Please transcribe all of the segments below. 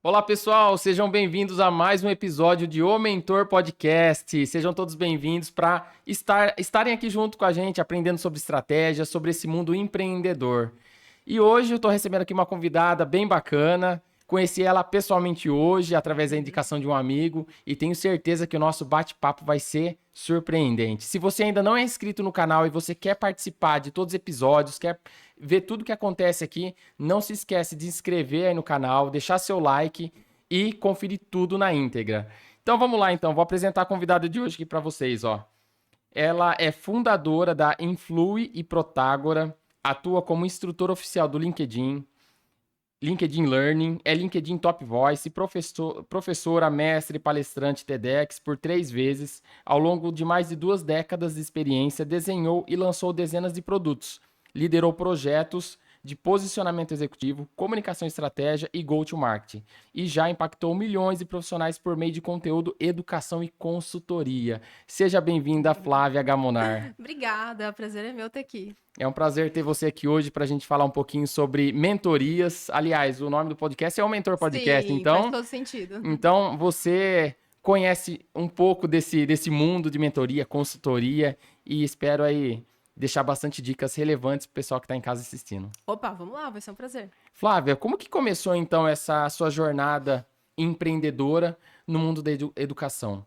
Olá, pessoal, sejam bem-vindos a mais um episódio de O Mentor Podcast. Sejam todos bem-vindos para estarem aqui junto com a gente, aprendendo sobre estratégia, sobre esse mundo empreendedor. E hoje eu estou recebendo aqui uma convidada bem bacana. Conheci ela pessoalmente hoje, através da indicação de um amigo, e tenho certeza que o nosso bate-papo vai ser surpreendente. Se você ainda não é inscrito no canal e você quer participar de todos os episódios, quer ver tudo que acontece aqui, não se esquece de inscrever aí no canal, deixar seu like e conferir tudo na íntegra. Então vamos lá então, vou apresentar a convidada de hoje aqui para vocês, ó. Ela é fundadora da Influi e Protágora, atua como instrutora oficial do LinkedIn, LinkedIn Learning, é LinkedIn Top Voice, professora, mestre, palestrante TEDx por 3 vezes. Ao longo de mais de 2 décadas de experiência, desenhou e lançou dezenas de produtos. Liderou projetos de posicionamento executivo, comunicação e estratégia e go-to-marketing. E já impactou milhões de profissionais por meio de conteúdo, educação e consultoria. Seja bem-vinda, Flávia Gamonar. Obrigada, o prazer é meu ter aqui. É um prazer ter você aqui hoje para a gente falar um pouquinho sobre mentorias. Aliás, o nome do podcast é o Mentor Podcast. Sim, faz Então, todo sentido. então você conhece um pouco desse mundo de mentoria, consultoria e espero aí deixar bastante dicas relevantes para o pessoal que está em casa assistindo. Opa, vamos lá, vai ser um prazer. Flávia, como que começou então essa sua jornada empreendedora no mundo da educação?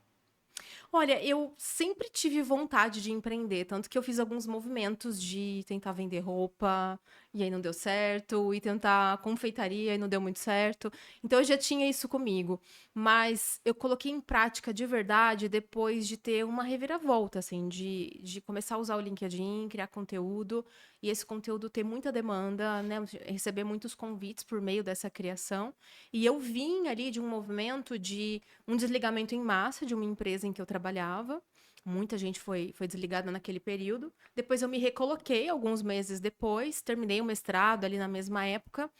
Olha, eu sempre tive vontade de empreender, tanto que eu fiz alguns movimentos de tentar vender roupa, e aí não deu certo, e tentar confeitaria e não deu muito certo. Então eu já tinha isso comigo, mas eu coloquei em prática de verdade depois de ter uma reviravolta, assim, de começar a usar o LinkedIn, criar conteúdo, e esse conteúdo ter muita demanda, né? Receber muitos convites por meio dessa criação. E eu vim ali de um movimento de um desligamento em massa de uma empresa em que eu trabalhava. Muita gente foi desligada naquele período. Depois eu me recoloquei alguns meses depois, terminei o mestrado ali na mesma época.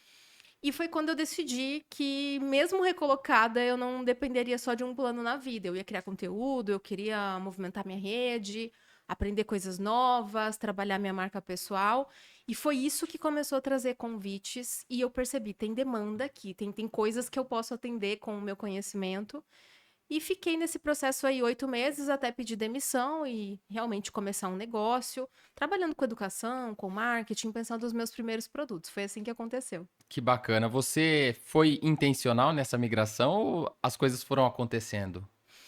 E foi quando eu decidi que, mesmo recolocada, eu não dependeria só de um plano na vida. Eu ia criar conteúdo, eu queria movimentar minha rede, aprender coisas novas, trabalhar minha marca pessoal. E foi isso que começou a trazer convites. E eu percebi, tem demanda aqui, tem coisas que eu posso atender com o meu conhecimento. E fiquei nesse processo aí 8 meses até pedir demissão e realmente começar um negócio, trabalhando com educação, com marketing, pensando nos meus primeiros produtos. Foi assim que aconteceu. Que bacana. Você foi intencional nessa migração ou as coisas foram acontecendo?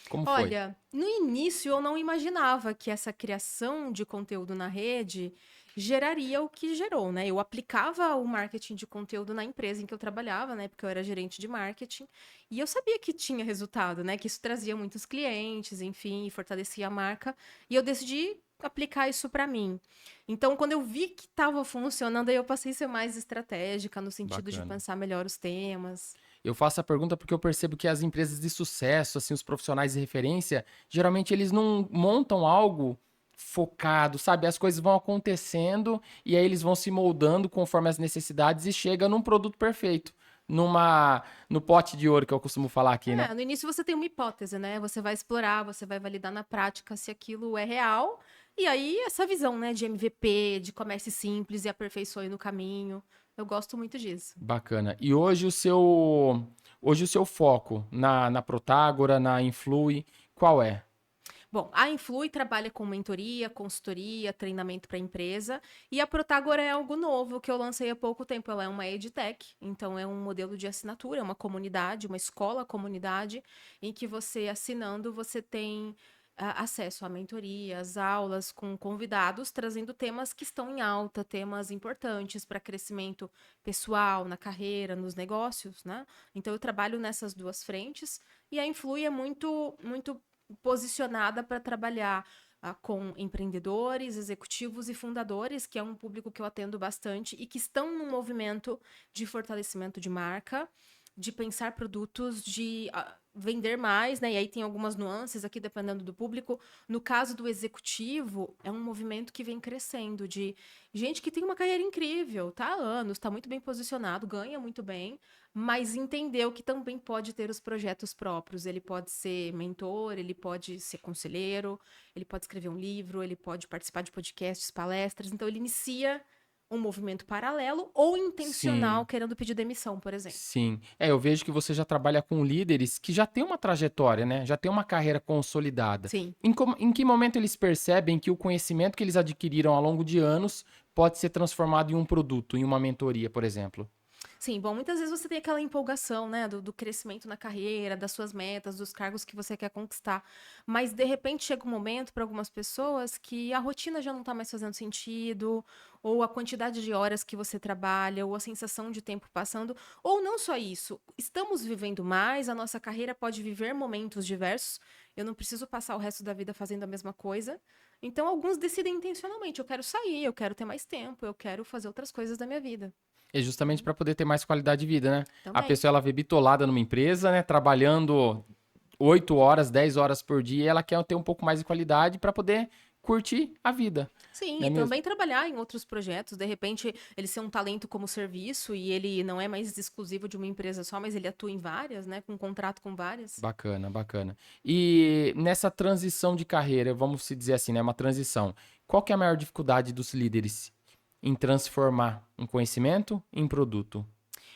Como foi? Olha, no início eu não imaginava que essa criação de conteúdo na rede geraria o que gerou, né? Eu aplicava o marketing de conteúdo na empresa em que eu trabalhava, né? Porque eu era gerente de marketing, e eu sabia que tinha resultado, né? Que isso trazia muitos clientes, enfim, e fortalecia a marca, e eu decidi aplicar isso para mim. Então, quando eu vi que estava funcionando, aí eu passei a ser mais estratégica no sentido de Bacana. pensar melhor os temas. Eu faço a pergunta porque eu percebo que as empresas de sucesso, assim, os profissionais de referência, geralmente eles não montam algo focado, sabe? As coisas vão acontecendo e aí eles vão se moldando conforme as necessidades e chega num produto perfeito, no pote de ouro que eu costumo falar aqui, né? É, no início você tem uma hipótese, né? Você vai explorar, você vai validar na prática se aquilo é real. E aí, essa visão, né, de MVP, de comércio simples e aperfeiçoe no caminho. Eu gosto muito disso. Bacana. E hoje o seu foco na Protágora, na Influi, qual é? Bom, a Influi trabalha com mentoria, consultoria, treinamento para empresa. E a Protagora é algo novo que eu lancei há pouco tempo. Ela é uma edtech, então é um modelo de assinatura, é uma comunidade, uma escola comunidade, em que você assinando, você tem acesso a mentorias, aulas com convidados, trazendo temas que estão em alta, temas importantes para crescimento pessoal, na carreira, nos negócios, né? Então eu trabalho nessas duas frentes e a Influi é muito posicionada para trabalhar com empreendedores, executivos e fundadores, que é um público que eu atendo bastante e que estão num movimento de fortalecimento de marca, de pensar produtos, de vender mais, né? E aí tem algumas nuances aqui, dependendo do público. No caso do executivo, é um movimento que vem crescendo, de gente que tem uma carreira incrível, tá há anos, tá muito bem posicionado, ganha muito bem, mas entendeu que também pode ter os projetos próprios. Ele pode ser mentor, ele pode ser conselheiro, ele pode escrever um livro, ele pode participar de podcasts, palestras. Então, ele inicia um movimento paralelo ou intencional Sim. querendo pedir demissão, por exemplo. Sim. É, eu vejo que você já trabalha com líderes que já têm uma trajetória, né? Já têm uma carreira consolidada. Sim. Em que momento eles percebem que o conhecimento que eles adquiriram ao longo de anos pode ser transformado em um produto, em uma mentoria, por exemplo? Sim, bom, muitas vezes você tem aquela empolgação, né, do crescimento na carreira, das suas metas, dos cargos que você quer conquistar. Mas, de repente, chega um momento para algumas pessoas que a rotina já não está mais fazendo sentido, ou a quantidade de horas que você trabalha, ou a sensação de tempo passando, ou não só isso. Estamos vivendo mais, a nossa carreira pode viver momentos diversos. Eu não preciso passar o resto da vida fazendo a mesma coisa. Então, alguns decidem intencionalmente: eu quero sair, eu quero ter mais tempo, eu quero fazer outras coisas da minha vida. É justamente para poder ter mais qualidade de vida, né? A Também. pessoa ela vê bitolada numa empresa, né? Trabalhando 8 horas, 10 horas por dia, e ela quer ter um pouco mais de qualidade para poder curtir a vida, Sim, não é e mesmo? também trabalhar em outros projetos. De repente, ele ser um talento como serviço e ele não é mais exclusivo de uma empresa só, mas ele atua em várias, né? Com contrato com várias. Bacana, bacana. E nessa transição de carreira, vamos se dizer assim, né? Uma transição. Qual que é a maior dificuldade dos líderes em transformar um conhecimento em produto?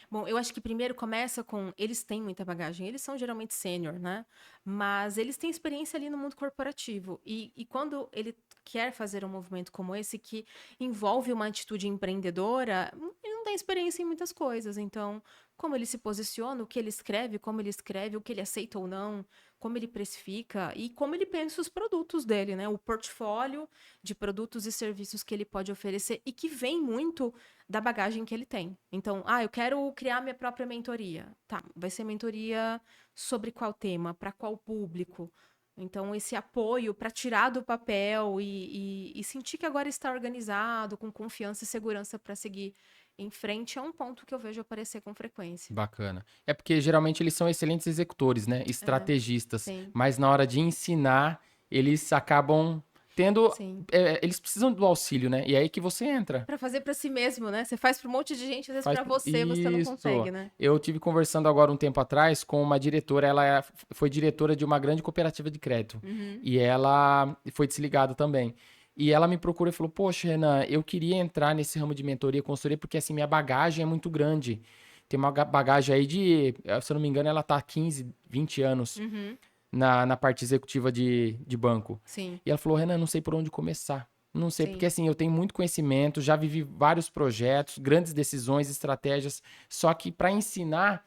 Bom, eu acho que primeiro começa com eles têm muita bagagem, eles são geralmente sênior, né? Mas eles têm experiência ali no mundo corporativo. E quando ele quer fazer um movimento como esse, que envolve uma atitude empreendedora, ele não tem experiência em muitas coisas. Então, como ele se posiciona, o que ele escreve, como ele escreve, o que ele aceita ou não, como ele precifica e como ele pensa os produtos dele, né? O portfólio de produtos e serviços que ele pode oferecer e que vem muito da bagagem que ele tem. Então, eu quero criar minha própria mentoria. Tá, vai ser mentoria sobre qual tema, para qual público. Então, esse apoio para tirar do papel e sentir que agora está organizado, com confiança e segurança para seguir em frente, é um ponto que eu vejo aparecer com frequência. Bacana. É porque geralmente eles são excelentes executores, né? É, Estrategistas. sim, Mas na hora de ensinar, eles acabam tendo. sim. Eles precisam do auxílio, né? E é aí que você entra. Para fazer para si mesmo, né? Você faz para um monte de gente, às vezes para você não Isso. consegue, né? Eu tive conversando agora um tempo atrás com uma diretora, foi diretora de uma grande cooperativa de crédito. Uhum, E ela foi desligada também. E ela me procurou e falou: Poxa, Renan, eu queria entrar nesse ramo de mentoria e consultoria porque assim, minha bagagem é muito grande. Tem uma bagagem aí de, se eu não me engano, ela tá há 15, 20 anos uhum, na parte executiva de banco. sim, E ela falou: Renan, não sei por onde começar. Não sei, porque sim. assim, eu tenho muito conhecimento, já vivi vários projetos, grandes decisões, estratégias, só que para ensinar,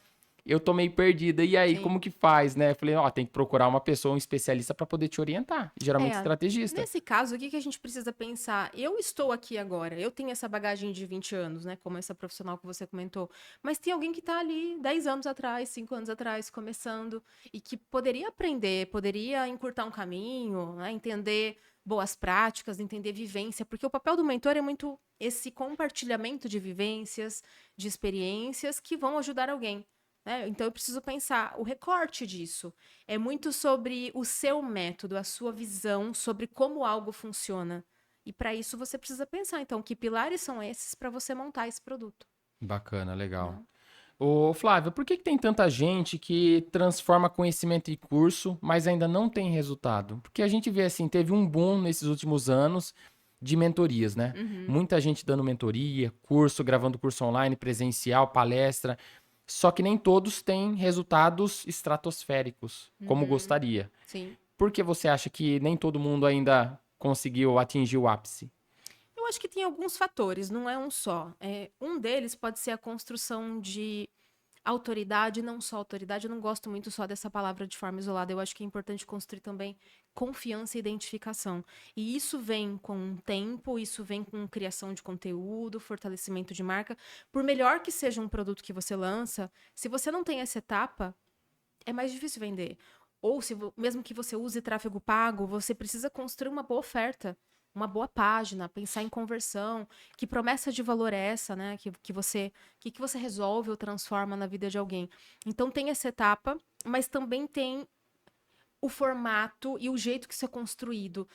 eu tô meio perdida. E aí, Sim. como que faz, né? Eu falei: Ó, tem que procurar uma pessoa, um especialista para poder te orientar, geralmente É, estrategista. nesse caso, o que que a gente precisa pensar? Eu estou aqui agora, eu tenho essa bagagem de 20 anos, né? Como essa profissional que você comentou. Mas tem alguém que está ali 10 anos atrás, 5 anos atrás, começando, e que poderia aprender, poderia encurtar um caminho, né? Entender boas práticas, entender vivência, porque o papel do mentor é muito esse compartilhamento de vivências, de experiências que vão ajudar alguém. Né? Então eu preciso pensar o recorte disso. É muito sobre o seu método, a sua visão sobre como algo funciona. E para isso você precisa pensar, então, que pilares são esses para você montar esse produto. Bacana, legal. Né? Ô, Flávio, por que que tem tanta gente que transforma conhecimento em curso, mas ainda não tem resultado? Porque a gente vê assim, teve um boom nesses últimos anos de mentorias, né? Uhum, Muita gente dando mentoria, curso, gravando curso online, presencial, palestra. Só que nem todos têm resultados estratosféricos, como uhum, gostaria. sim. Por que você acha que nem todo mundo ainda conseguiu atingir o ápice? Eu acho que tem alguns fatores, não é um só. Um deles pode ser a construção de autoridade, não só autoridade, eu não gosto muito só dessa palavra de forma isolada. Eu acho que é importante construir também confiança e identificação. E isso vem com o tempo, isso vem com criação de conteúdo, fortalecimento de marca. Por melhor que seja um produto que você lança, se você não tem essa etapa, é mais difícil vender. Ou se mesmo que você use tráfego pago, você precisa construir uma boa oferta, uma boa página, pensar em conversão, que promessa de valor é essa, né? Que você resolve ou transforma na vida de alguém. Então tem essa etapa, mas também tem o formato e o jeito que isso é construído.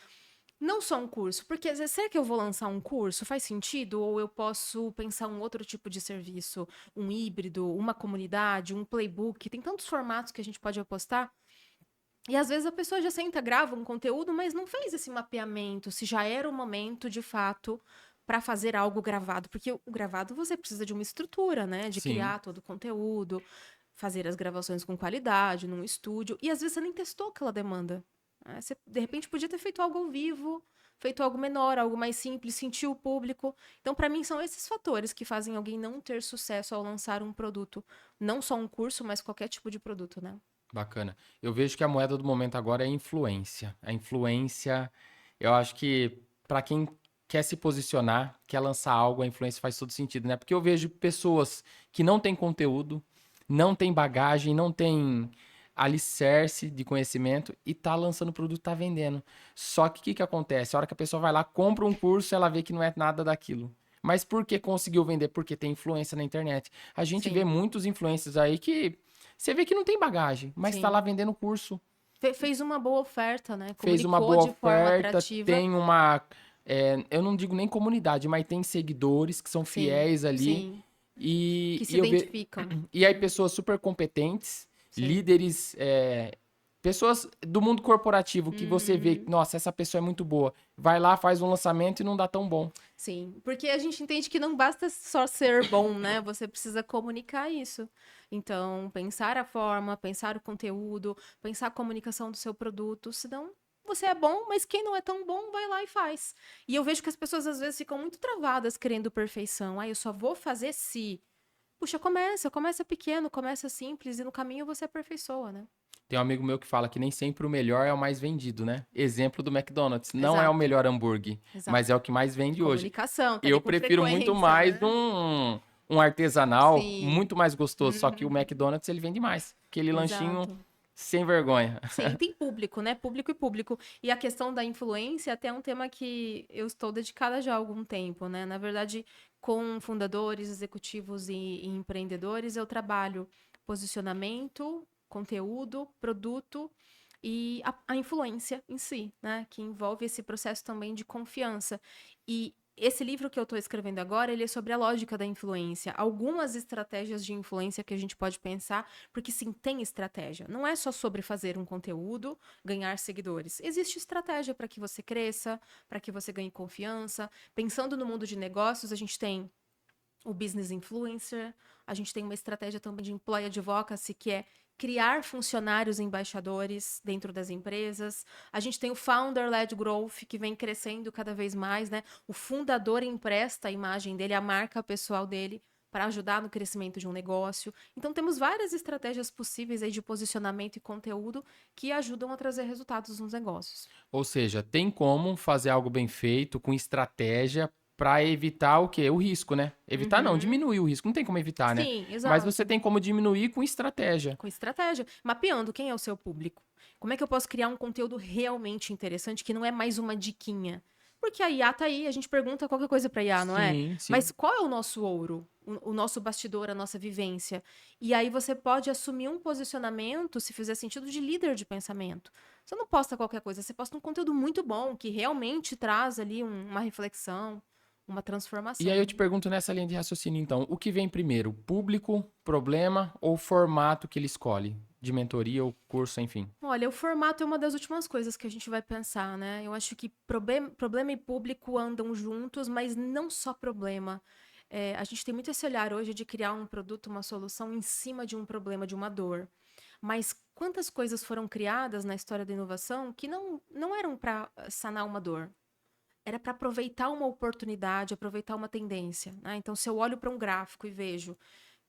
Não só um curso, porque às vezes, será que eu vou lançar um curso? Faz sentido? Ou eu posso pensar um outro tipo de serviço, um híbrido, uma comunidade, um playbook? Tem tantos formatos que a gente pode apostar. E às vezes a pessoa já senta, grava um conteúdo, mas não fez esse mapeamento, se já era o momento de fato para fazer algo gravado, porque o gravado você precisa de uma estrutura, né? De Sim. criar todo o conteúdo, fazer as gravações com qualidade, num estúdio, e às vezes você nem testou aquela demanda. Né? Você, de repente, podia ter feito algo ao vivo, feito algo menor, algo mais simples, sentir o público. Então, para mim, são esses fatores que fazem alguém não ter sucesso ao lançar um produto. Não só um curso, mas qualquer tipo de produto, né? Bacana. Eu vejo que a moeda do momento agora é a influência. A influência, eu acho que para quem quer se posicionar, quer lançar algo, a influência faz todo sentido, né? Porque eu vejo pessoas que não têm conteúdo, não têm bagagem, não têm alicerce de conhecimento e tá lançando produto, tá vendendo. Só que o que que acontece? A hora que a pessoa vai lá, compra um curso, ela vê que não é nada daquilo. Mas por que conseguiu vender? Porque tem influência na internet. A gente vê Sim, muitos influencers aí que você vê que não tem bagagem, mas tá sim. lá vendendo curso. Fez uma boa oferta, né? Fez uma Comunicou boa de forma oferta, atrativa. tem uma. Eu não digo nem comunidade, mas tem seguidores que são Sim, fiéis ali. sim. E, Que se e eu ve... identificam. e aí, pessoas super competentes, Sim. líderes, pessoas do mundo corporativo que você vê, Uhum. nossa, essa pessoa é muito boa. Vai lá, faz um lançamento e não dá tão bom. Sim, porque a gente entende que não basta só ser bom, né? Você precisa comunicar isso. Então, pensar a forma, pensar o conteúdo, pensar a comunicação do seu produto, senão você é bom, mas quem não é tão bom vai lá e faz. E eu vejo que as pessoas às vezes ficam muito travadas querendo perfeição. Ah, eu só vou fazer se. Puxa, começa pequeno, começa simples e no caminho você aperfeiçoa, né? Tem um amigo meu que fala que nem sempre o melhor é o mais vendido, né? Exemplo do McDonald's. Não é o Exato, melhor hambúrguer, mas é exato. o que mais vende hoje. Comunicação, tá ali Eu com prefiro muito frequência, mais né? um artesanal, Sim. muito mais gostoso. Só que o Uhum. McDonald's ele vende mais. Aquele lanchinho Exato. sem vergonha. Sim, tem público, né? Público e público. E a questão da influência até é um tema que eu estou dedicada já há algum tempo, né? Na verdade, com fundadores, executivos e empreendedores, eu trabalho posicionamento, conteúdo, produto e a influência em si, né? Que envolve esse processo também de confiança. E esse livro que eu estou escrevendo agora, ele é sobre a lógica da influência. Algumas estratégias de influência que a gente pode pensar porque sim, tem estratégia. Não é só sobre fazer um conteúdo, ganhar seguidores. Existe estratégia para que você cresça, para que você ganhe confiança. Pensando no mundo de negócios, a gente tem o business influencer, a gente tem uma estratégia também de employee advocacy, que é criar funcionários embaixadores dentro das empresas. A gente tem o founder-led growth, que vem crescendo cada vez mais, né? O fundador empresta a imagem dele, a marca pessoal dele, para ajudar no crescimento de um negócio. Então, temos várias estratégias possíveis aí de posicionamento e conteúdo que ajudam a trazer resultados nos negócios. Ou seja, tem como fazer algo bem feito, com estratégia, para evitar o quê? O risco, né? Evitar não, Uhum. diminuir o risco. Não tem como evitar, né? Sim, Mas você exato. tem como diminuir com estratégia. Com estratégia, mapeando quem é o seu público. Como é que eu posso criar um conteúdo realmente interessante que não é mais uma diquinha? Porque a IA tá aí, a gente pergunta qualquer coisa pra IA, não é? Sim, sim. Mas qual é o nosso ouro? O nosso bastidor, a nossa vivência? E aí você pode assumir um posicionamento, se fizer sentido, de líder de pensamento. Você não posta qualquer coisa, você posta um conteúdo muito bom, que realmente traz ali uma reflexão, uma E aí transformação. eu te pergunto nessa linha de raciocínio, então, o que vem primeiro? Público, problema ou formato que ele escolhe? De mentoria ou curso, enfim. Olha, o formato é uma das últimas coisas que a gente vai pensar, né? Eu acho que problema e público andam juntos, mas não só problema. A gente tem muito esse olhar hoje de criar um produto, uma solução em cima de um problema, de uma dor. Mas quantas coisas foram criadas na história da inovação que não eram para sanar uma dor? Era para aproveitar uma oportunidade, aproveitar uma tendência, né? Então, se eu olho para um gráfico e vejo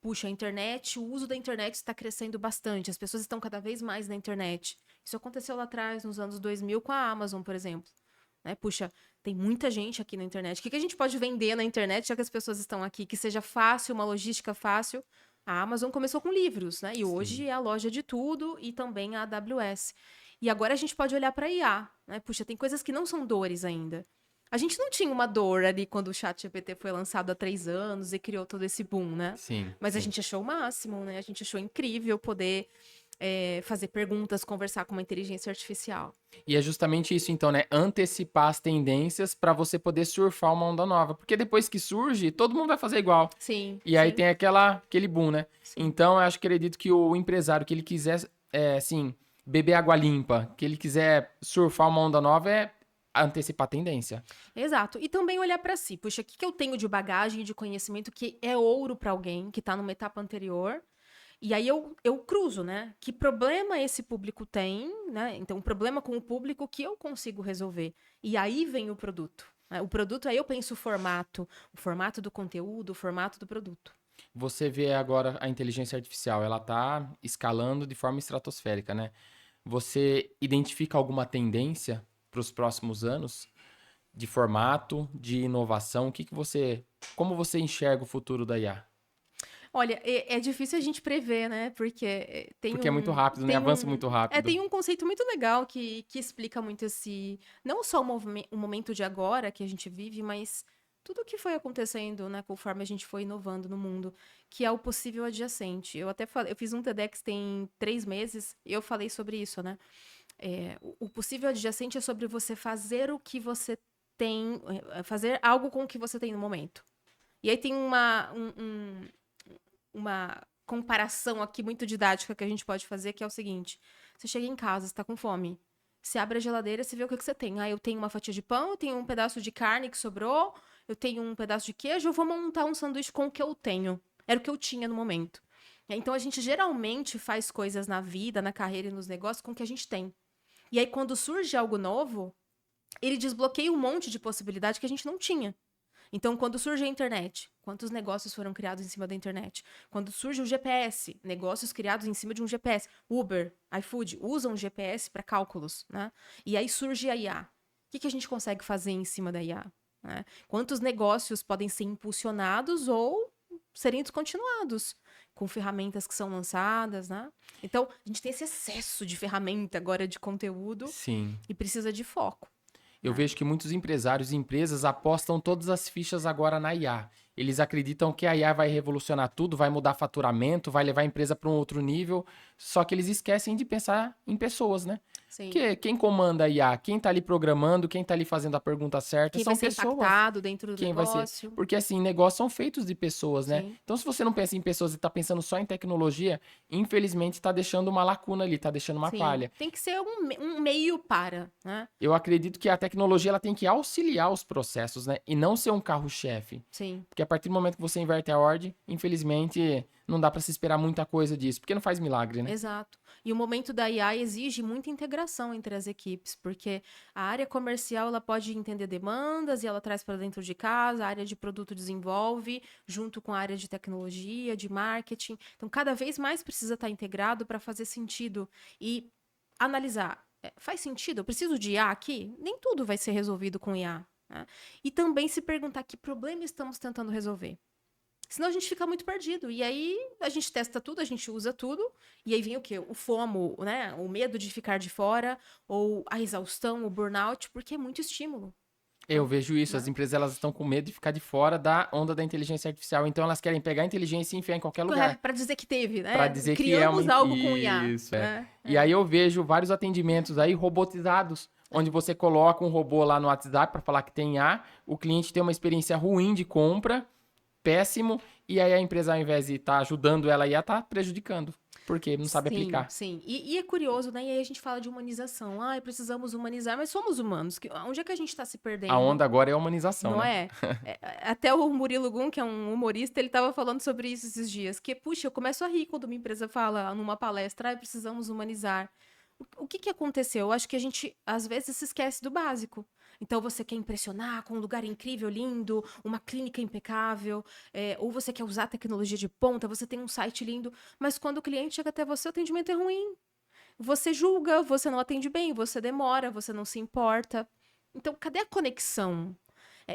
puxa, a internet, o uso da internet está crescendo bastante, as pessoas estão cada vez mais na internet. Isso aconteceu lá atrás, nos anos 2000, com a Amazon, por exemplo. Né? Puxa, tem muita gente aqui na internet. O que a gente pode vender na internet, já que as pessoas estão aqui, que seja fácil, uma logística fácil? A Amazon começou com livros, né? E Sim. hoje é a loja de tudo e também a AWS. E agora a gente pode olhar para a IA, né? Puxa, tem coisas que não são dores ainda. A gente não tinha uma dor ali quando o ChatGPT foi lançado há 3 anos e criou todo esse boom, né? Sim, Mas a sim. gente achou o máximo, né? A gente achou incrível poder fazer perguntas, conversar com uma inteligência artificial. E é justamente isso, então, né? Antecipar as tendências para você poder surfar uma onda nova. Porque depois que surge, todo mundo vai fazer igual. Sim, E aí sim, tem aquele boom, né? sim. Então, eu acho que acredito que o empresário que ele quiser, assim, beber água limpa, que ele quiser surfar uma onda nova, antecipar a tendência. Exato. E também olhar pra si. Puxa, o que que eu tenho de bagagem e de conhecimento que é ouro pra alguém que tá numa etapa anterior? E aí eu cruzo, né? Que problema esse público tem, né? Então, um problema com o público que eu consigo resolver. E aí vem o produto, né? O produto, aí eu penso o formato do conteúdo, o formato do produto. Você vê agora a inteligência artificial, ela está escalando de forma estratosférica, né? Você identifica alguma tendência para os próximos anos de formato, de inovação? Como você enxerga o futuro da IA? Olha, é difícil a gente prever, né? Porque Porque é muito rápido, né? Avança muito rápido. tem um conceito muito legal que explica muito não só o momento de agora que a gente vive, mas tudo o que foi acontecendo, né? Conforme a gente foi inovando no mundo, que é o possível adjacente. Eu até falei, eu fiz um TEDx tem 3 meses e eu falei sobre isso, né? O possível adjacente é sobre você fazer o que você tem, fazer algo com o que você tem no momento. E aí tem uma comparação aqui muito didática que a gente pode fazer, que é o seguinte: você chega em casa, você tá com fome. Você abre a geladeira, você vê o que você tem. Ah, eu tenho uma fatia de pão, eu tenho um pedaço de carne que sobrou, eu tenho um pedaço de queijo, eu vou montar um sanduíche com o que eu tenho. Era o que eu tinha no momento. Então a gente geralmente faz coisas na vida, na carreira e nos negócios com o que a gente tem. E aí quando surge algo novo, ele desbloqueia um monte de possibilidade que a gente não tinha. Então, quando surge a internet, quantos negócios foram criados em cima da internet? Quando surge o GPS, negócios criados em cima de um GPS. Uber, iFood usam GPS para cálculos, né? E aí surge a IA. O que a gente consegue fazer em cima da IA? Né? Quantos negócios podem ser impulsionados ou serem descontinuados com ferramentas que são lançadas, né? Então, a gente tem esse excesso de ferramenta agora de conteúdo Sim. e precisa de foco. Eu vejo que muitos empresários e empresas apostam todas as fichas agora na IA. Eles acreditam que a IA vai revolucionar tudo, vai mudar faturamento, vai levar a empresa para um outro nível. Só que eles esquecem de pensar em pessoas, né? Sim. Porque quem comanda a IA, quem tá ali programando, quem tá ali fazendo a pergunta certa, Quem são vai ser pessoas. impactado dentro do Quem vai ser. negócio. Porque assim, negócios são feitos de pessoas, né? Sim. Então, se você não pensa em pessoas e tá pensando só em tecnologia, infelizmente tá deixando uma lacuna ali, tá deixando uma Sim. falha. Tem que ser um meio para, né? Eu acredito que a tecnologia ela tem que auxiliar os processos, né? E não ser um carro-chefe. Sim. Porque a partir do momento que você inverte a ordem, infelizmente, não dá para se esperar muita coisa disso, porque não faz milagre, né? Exato. E o momento da IA exige muita integração entre as equipes, porque a área comercial ela pode entender demandas e ela traz para dentro de casa, a área de produto desenvolve, junto com a área de tecnologia, de marketing. Então, cada vez mais precisa estar integrado para fazer sentido e analisar. Faz sentido? Eu preciso de IA aqui? Nem tudo vai ser resolvido com IA. Né? E também se perguntar que problema estamos tentando resolver. Senão a gente fica muito perdido. E aí a gente testa tudo, a gente usa tudo. E aí vem o quê? O FOMO, né? O medo de ficar de fora, ou a exaustão, o burnout, porque é muito estímulo. Eu vejo isso, Né? as empresas elas estão com medo de ficar de fora da onda da inteligência artificial, então elas querem pegar a inteligência e enfiar em qualquer lugar. Para dizer que teve, né? Para dizer Criamos que é uma... algo com IA. Isso, é. Né? E aí eu vejo vários atendimentos aí robotizados, onde você coloca um robô lá no WhatsApp para falar que tem IA, o cliente tem uma experiência ruim de compra, péssimo, e aí a empresa, ao invés de estar ajudando ela, ia estar prejudicando, porque não sabe aplicar. Sim. E é curioso, né? E aí a gente fala de humanização. Ah, precisamos humanizar, mas somos humanos. Onde é que a gente está se perdendo? A onda agora é a humanização, não né? Até o Murilo Gun, que é um humorista, ele estava falando sobre isso esses dias. Que, puxa, eu começo a rir quando uma empresa fala numa palestra, ah, precisamos humanizar. O que aconteceu? Eu acho que a gente, às vezes, se esquece do básico. Então, você quer impressionar com um lugar incrível, lindo, uma clínica impecável, ou você quer usar tecnologia de ponta, você tem um site lindo, mas quando o cliente chega até você, o atendimento é ruim. Você julga, você não atende bem, você demora, você não se importa. Então, cadê a conexão?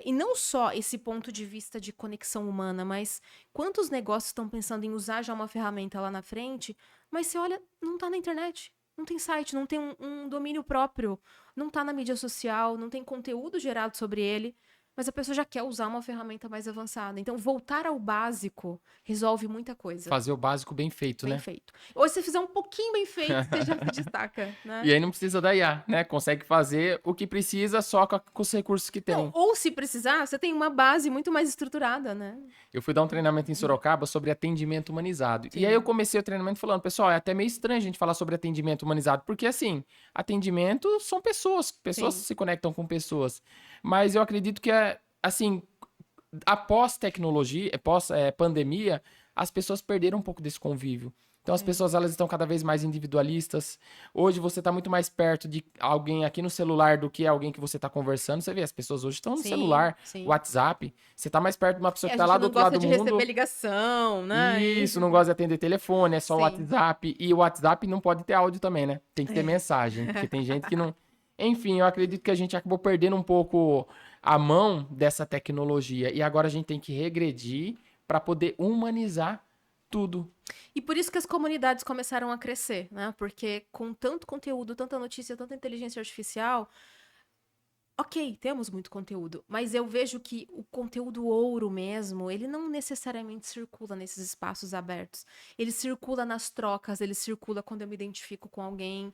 E não só esse ponto de vista de conexão humana, mas quantos negócios estão pensando em usar já uma ferramenta lá na frente, mas você olha, não está na internet. Não tem site, não tem um domínio próprio, não tá na mídia social, não tem conteúdo gerado sobre ele. mas a pessoa já quer usar uma ferramenta mais avançada. Então, voltar ao básico resolve muita coisa. Fazer o básico bem feito, Bem né? feito. Ou se você fizer um pouquinho bem feito, você já se destaca, E né? aí não precisa da IA, né? Consegue fazer o que precisa só com os recursos que Não, tem. ou se precisar, você tem uma base muito mais estruturada, né? Eu fui dar um treinamento em Sorocaba sobre atendimento humanizado. E aí eu Sim, comecei o treinamento falando, pessoal, é até meio estranho a gente falar sobre atendimento humanizado, porque assim, atendimento são pessoas, pessoas sim. se conectam com pessoas. Mas eu acredito que, assim, após tecnologia, após pandemia, as pessoas perderam um pouco desse convívio. Então as É. pessoas elas estão cada vez mais individualistas. Hoje você está muito mais perto de alguém aqui no celular do que alguém que você está conversando. Você vê, as pessoas hoje estão no Sim, celular, sim. WhatsApp. Você está mais perto de uma pessoa É, que a está lá gente do não outro lado gosta do de receber mundo. ligação, né? Isso, não gosta de atender telefone, é só o Sim. WhatsApp. E o WhatsApp não pode ter áudio também, né? Tem que ter É. mensagem, porque tem gente que não. Enfim, eu acredito que a gente acabou perdendo um pouco a mão dessa tecnologia. E agora a gente tem que regredir para poder humanizar tudo. E por isso que as comunidades começaram a crescer, né? Porque com tanto conteúdo, tanta notícia, tanta inteligência artificial, ok, temos muito conteúdo, mas eu vejo que o conteúdo ouro mesmo, ele não necessariamente circula nesses espaços abertos. Ele circula nas trocas, ele circula quando eu me identifico com alguém.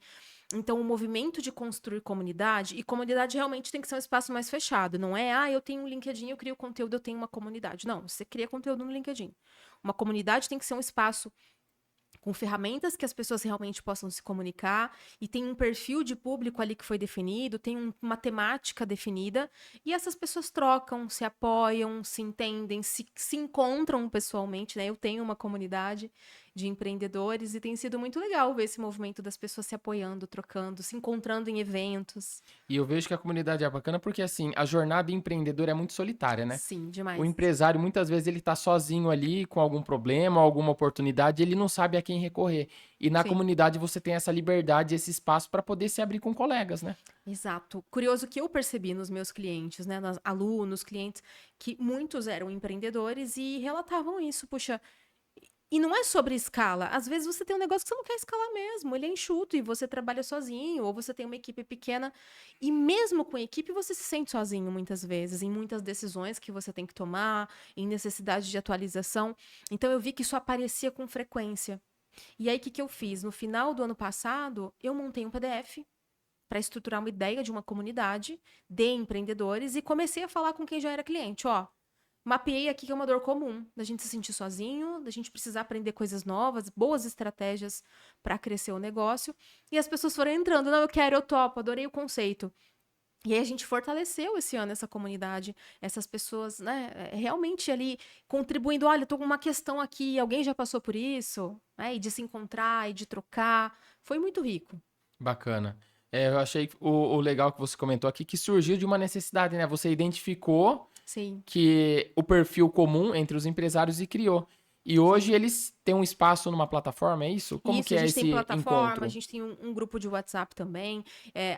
Então, o movimento de construir comunidade, e comunidade realmente tem que ser um espaço mais fechado, não é, eu tenho um LinkedIn, eu crio conteúdo, eu tenho uma comunidade. Não, você cria conteúdo no LinkedIn. Uma comunidade tem que ser um espaço com ferramentas que as pessoas realmente possam se comunicar e tem um perfil de público ali que foi definido, tem uma temática definida e essas pessoas trocam, se apoiam, se entendem, se encontram pessoalmente, né? Eu tenho uma comunidade de empreendedores e tem sido muito legal ver esse movimento das pessoas se apoiando, trocando, se encontrando em eventos. E eu vejo que a comunidade é bacana porque, assim, a jornada empreendedora é muito solitária, né? Sim, O demais. empresário, muitas vezes, ele tá sozinho ali com algum problema, alguma oportunidade, ele não sabe a quem recorrer. E na Sim. comunidade você tem essa liberdade, esse espaço para poder se abrir com colegas, né? Exato. Curioso que eu percebi nos meus clientes, né, alunos, clientes, que muitos eram empreendedores e relatavam isso. Puxa, e não é sobre escala. Às vezes você tem um negócio que você não quer escalar mesmo, ele é enxuto e você trabalha sozinho, ou você tem uma equipe pequena. E mesmo com equipe, você se sente sozinho muitas vezes, em muitas decisões que você tem que tomar, em necessidade de atualização. Então eu vi que isso aparecia com frequência. E aí, o que, que eu fiz? No final do ano passado, eu montei um PDF para estruturar uma ideia de uma comunidade de empreendedores e comecei a falar com quem já era cliente. Ó, mapeei aqui que é uma dor comum, da gente se sentir sozinho, da gente precisar aprender coisas novas, boas estratégias para crescer o negócio. E as pessoas foram entrando, não, eu quero, eu topo, adorei o conceito. E aí a gente fortaleceu esse ano essa comunidade, essas pessoas, né, realmente ali contribuindo, olha, eu tô com uma questão aqui, alguém já passou por isso, né, e de se encontrar e de trocar, foi muito rico. Bacana. Eu achei o legal que você comentou aqui, que surgiu de uma necessidade, né? Você identificou Sim. que o perfil comum entre os empresários e criou. E hoje Sim. eles têm um espaço numa plataforma, é isso? Como Isso, que a é gente tem esse plataforma, a encontro? gente tem um grupo de WhatsApp também.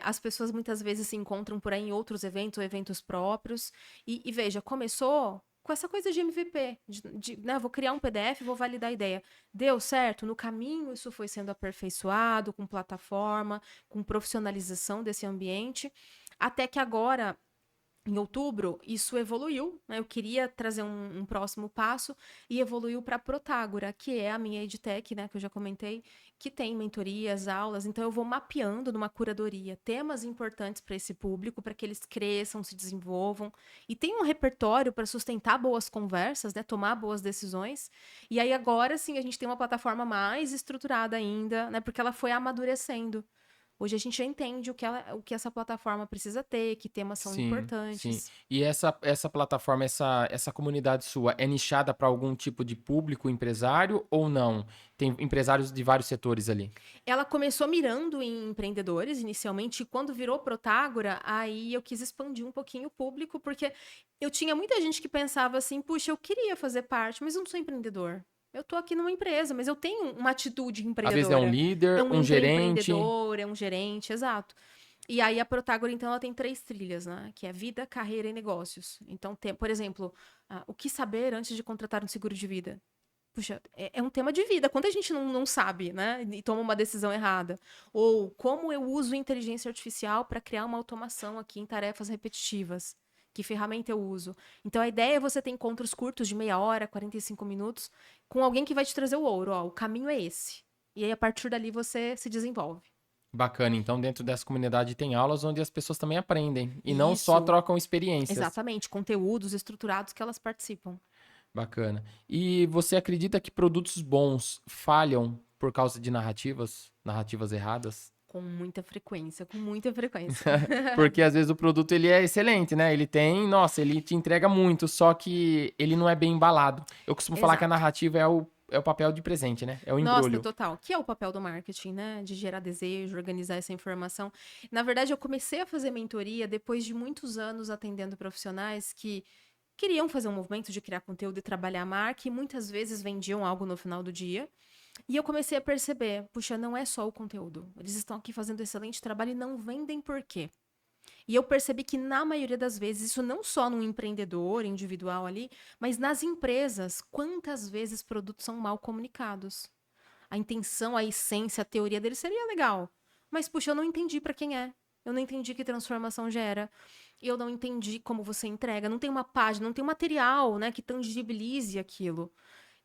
As pessoas muitas vezes se encontram por aí em outros eventos ou eventos próprios. E veja, começou com essa coisa de MVP, né, vou criar um PDF, vou validar a ideia. Deu certo? No caminho, isso foi sendo aperfeiçoado com plataforma, com profissionalização desse ambiente, até que agora em outubro, isso evoluiu, né? Eu queria trazer um próximo passo e evoluiu para a Protágora, que é a minha edtech, né? Que eu já comentei, que tem mentorias, aulas. Então, eu vou mapeando numa curadoria temas importantes para esse público, para que eles cresçam, se desenvolvam e tenham um repertório para sustentar boas conversas, né? Tomar boas decisões. E aí, agora sim, a gente tem uma plataforma mais estruturada ainda, né? Porque ela foi amadurecendo. Hoje a gente já entende o que essa plataforma precisa ter, que temas são Sim, sim. importantes. E essa plataforma, essa comunidade sua, é nichada para algum tipo de público empresário ou não? Tem empresários de vários setores ali. Ela começou mirando em empreendedores inicialmente, e quando virou Protágora, aí eu quis expandir um pouquinho o público, porque eu tinha muita gente que pensava assim, puxa, eu queria fazer parte, mas eu não sou empreendedor. Eu tô aqui numa empresa, mas eu tenho uma atitude Às vezes é um empreendedora. É líder, um um gerente. intraempreendedor, é um gerente, exato. E aí a Protágora, então, ela tem 3 trilhas, né? Que é vida, carreira e negócios. Então, tem, por exemplo, o que saber antes de contratar um seguro de vida? Puxa, é um tema de vida. Quando a gente não sabe, né? E toma uma decisão errada. Ou como eu uso inteligência artificial para criar uma automação aqui em tarefas repetitivas. Que ferramenta eu uso? Então, a ideia é você ter encontros curtos de meia hora, 45 minutos, com alguém que vai te trazer o ouro. Ó, o caminho é esse. E aí, a partir dali, você se desenvolve. Bacana. Então, dentro dessa comunidade tem aulas onde as pessoas também aprendem e não só Isso, trocam experiências. exatamente. Conteúdos estruturados que elas participam. Bacana. E você acredita que produtos bons falham por causa de narrativas erradas? Com muita frequência, com muita frequência. Porque às vezes o produto ele é excelente, né? Ele tem, nossa, ele te entrega muito, só que ele não é bem embalado. Eu costumo falar que a Exato. narrativa é o papel de presente, né? É o Nossa, embrulho. total. Que é o papel do marketing, né? De gerar desejo, organizar essa informação. Na verdade, eu comecei a fazer mentoria depois de muitos anos atendendo profissionais que queriam fazer um movimento de criar conteúdo e trabalhar a marca e muitas vezes vendiam algo no final do dia. E eu comecei a perceber, puxa, não é só o conteúdo. Eles estão aqui fazendo excelente trabalho e não vendem por quê? E eu percebi que, na maioria das vezes, isso não só num empreendedor individual ali, mas nas empresas, quantas vezes produtos são mal comunicados? A intenção, a essência, a teoria dele seria legal. Mas, puxa, eu não entendi para quem é. Eu não entendi que transformação gera. Eu não entendi como você entrega. Não tem uma página, não tem um material, né, que tangibilize aquilo.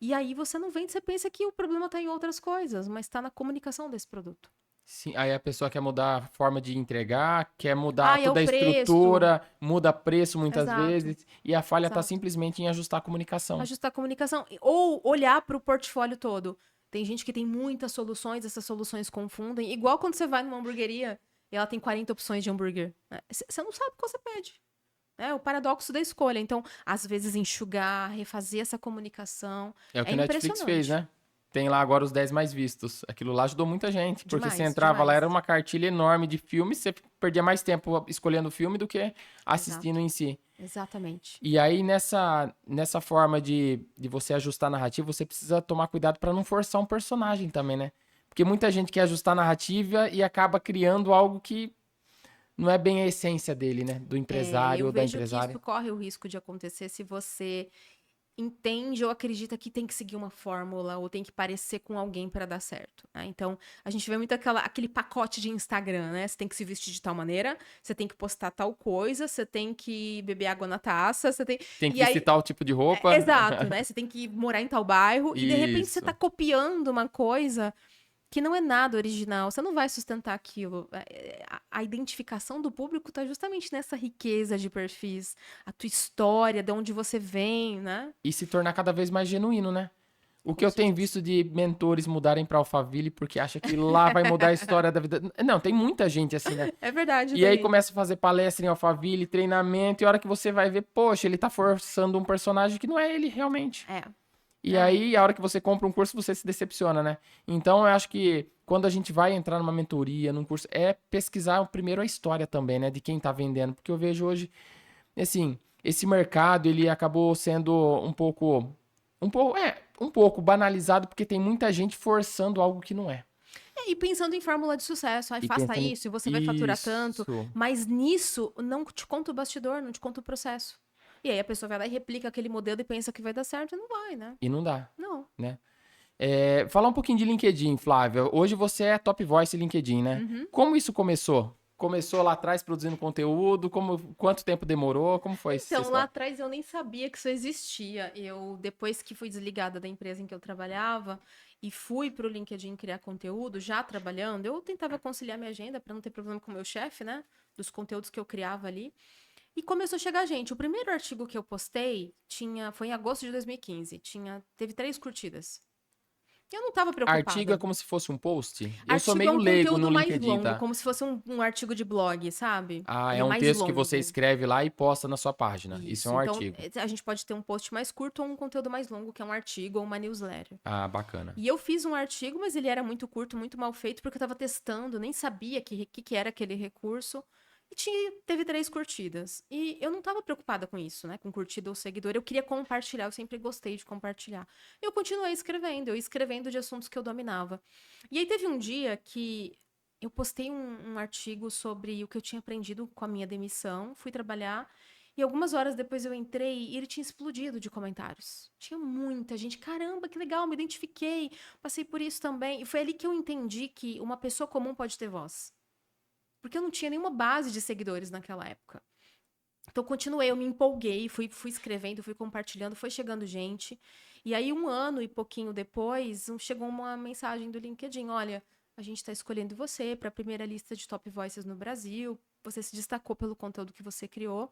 E aí você não vende, você pensa que o problema está em outras coisas, mas está na comunicação desse produto. Sim, aí a pessoa quer mudar a forma de entregar, quer mudar Ah, é o toda a preço. estrutura, muda preço muitas Exato, vezes, e a falha está exato. simplesmente em ajustar a comunicação. Ajustar a comunicação. Ou olhar para o portfólio todo. Tem gente que tem muitas soluções, essas soluções confundem. Igual quando você vai numa hamburgueria e ela tem 40 opções de hambúrguer. Você não sabe o que você pede. É o paradoxo da escolha. Então, às vezes, enxugar, refazer essa comunicação É o é que o Netflix fez, impressionante. né? Tem lá agora os 10 mais vistos. Aquilo lá ajudou muita gente, porque você Demais, entrava lá, era demais. uma cartilha enorme de filmes, você perdia mais tempo escolhendo o filme do que assistindo Exato. em si. Exatamente. E aí, nessa forma de você ajustar a narrativa, você precisa tomar cuidado para não forçar um personagem também, né? Porque muita gente quer ajustar a narrativa e acaba criando algo que não é bem a essência dele, né? Do É, empresário eu ou da vejo que empresária. isso corre o risco de acontecer se você entende ou acredita que tem que seguir uma fórmula ou tem que parecer com alguém para dar certo, né? Então, a gente vê muito aquele pacote de Instagram, né? Você tem que se vestir de tal maneira, você tem que postar tal coisa, você tem que beber água na taça, você tem... Tem que E vestir aí, tal tipo de roupa. exato, né? Você tem que morar em tal bairro e de repente você tá Isso. copiando uma coisa que não é nada original, você não vai sustentar aquilo. A identificação do público está justamente nessa riqueza de perfis, a tua história, de onde você vem, né? E se tornar cada vez mais genuíno, né? O que Com eu tenho certeza. visto de mentores mudarem para Alphaville porque acha que lá vai mudar a história da vida. Não, tem muita gente assim, né? É verdade, E aí tem. começa a fazer palestra em Alphaville, treinamento, e a hora que você vai ver, poxa, ele tá forçando um personagem que não é ele realmente. É. E É. aí, a hora que você compra um curso, você se decepciona, né? Então, eu acho que quando a gente vai entrar numa mentoria, num curso, é pesquisar primeiro a história também, né? De quem tá vendendo. Porque eu vejo hoje, assim, esse mercado, ele acabou sendo um pouco banalizado, porque tem muita gente forçando algo que não é. E pensando em fórmula de sucesso, aí E faça pensando isso e você vai faturar tanto, isso. mas nisso não te conta o bastidor, não te conta o processo. E aí a pessoa vai lá e replica aquele modelo e pensa que vai dar certo, e não vai, né? E não dá, Não. né? Falar um pouquinho de LinkedIn, Flávia. Hoje você é top voice LinkedIn, né? Uhum. Como isso começou? Começou lá atrás produzindo conteúdo? Quanto tempo demorou? Como foi essa Então, lá história? atrás eu nem sabia que isso existia. Eu, depois que fui desligada da empresa em que eu trabalhava e fui para o LinkedIn criar conteúdo, já trabalhando, eu tentava conciliar minha agenda para não ter problema com o meu chefe, né? Dos conteúdos que eu criava ali. E começou a chegar gente. O primeiro artigo que eu postei foi em agosto de 2015. Teve 3 curtidas. Eu não estava Artigo é preocupada. como se fosse um post? Eu sou Artigo é meio um leigo no conteúdo mais LinkedIn, longo, tá? como se fosse um artigo de blog, sabe? Ah, Ele é é um mais texto que você longo. escreve lá e posta na sua página. Isso é Isso. um Então, artigo. a gente pode ter um post mais curto ou um conteúdo mais longo, que é um artigo ou uma newsletter. Ah, bacana. E eu fiz um artigo, mas ele era muito curto, muito mal feito, porque eu estava testando, nem sabia que era aquele recurso. E teve 3 curtidas. E eu não estava preocupada com isso, né? Com curtida ou seguidor. Eu queria compartilhar, eu sempre gostei de compartilhar. Eu continuei escrevendo, eu escrevendo de assuntos que eu dominava. E aí teve um dia que eu postei um artigo sobre o que eu tinha aprendido com a minha demissão, fui trabalhar. E algumas horas depois eu entrei e ele tinha explodido de comentários. Tinha muita gente. Caramba, que legal, me identifiquei. Passei por isso também. E foi ali que eu entendi que uma pessoa comum pode ter voz. Porque eu não tinha nenhuma base de seguidores naquela época. Então, continuei, eu me empolguei, fui escrevendo, fui compartilhando, foi chegando gente. E aí, 1 ano e pouquinho depois, chegou uma mensagem do LinkedIn: olha, a gente está escolhendo você para a primeira lista de Top Voices no Brasil. Você se destacou pelo conteúdo que você criou.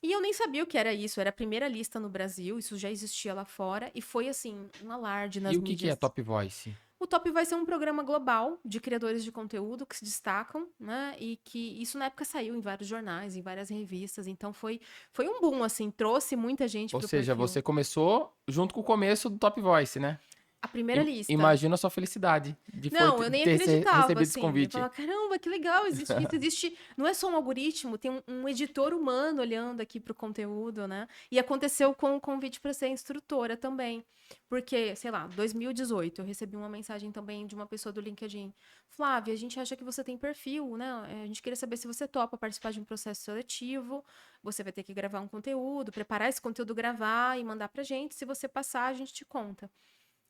E eu nem sabia o que era isso. Era a primeira lista no Brasil, isso já existia lá fora. E foi, assim, um alarde nas E o que é mídias. Top Voice? O Top vai ser um programa global de criadores de conteúdo que se destacam, né? E que isso na época saiu em vários jornais, em várias revistas. Então foi um boom, assim, trouxe muita gente Ou pro seja, perfil. você começou junto com o começo do Top Voice, né? A primeira lista. Imagina a sua felicidade de Não, eu nem ter acreditava, recebido esse assim. Eu convite. falava, caramba, que legal, existe isso, existe. Não é só um algoritmo, tem um editor humano olhando aqui pro conteúdo, né? E aconteceu com o convite para ser instrutora também. Porque, sei lá, 2018, eu recebi uma mensagem também de uma pessoa do LinkedIn. Flávia, a gente acha que você tem perfil, né? A gente queria saber se você topa participar de um processo seletivo. Você vai ter que gravar um conteúdo, preparar esse conteúdo, gravar e mandar pra gente. Se você passar, a gente te conta.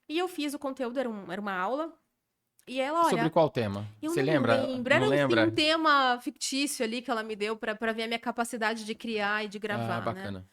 E eu fiz o conteúdo, era uma aula. E ela, Sobre olha, qual tema? eu Você não lembra? lembro. Não Era assim, um lembra? tema fictício ali que ela me deu pra ver a minha capacidade de criar e de Ah, gravar, né? bacana.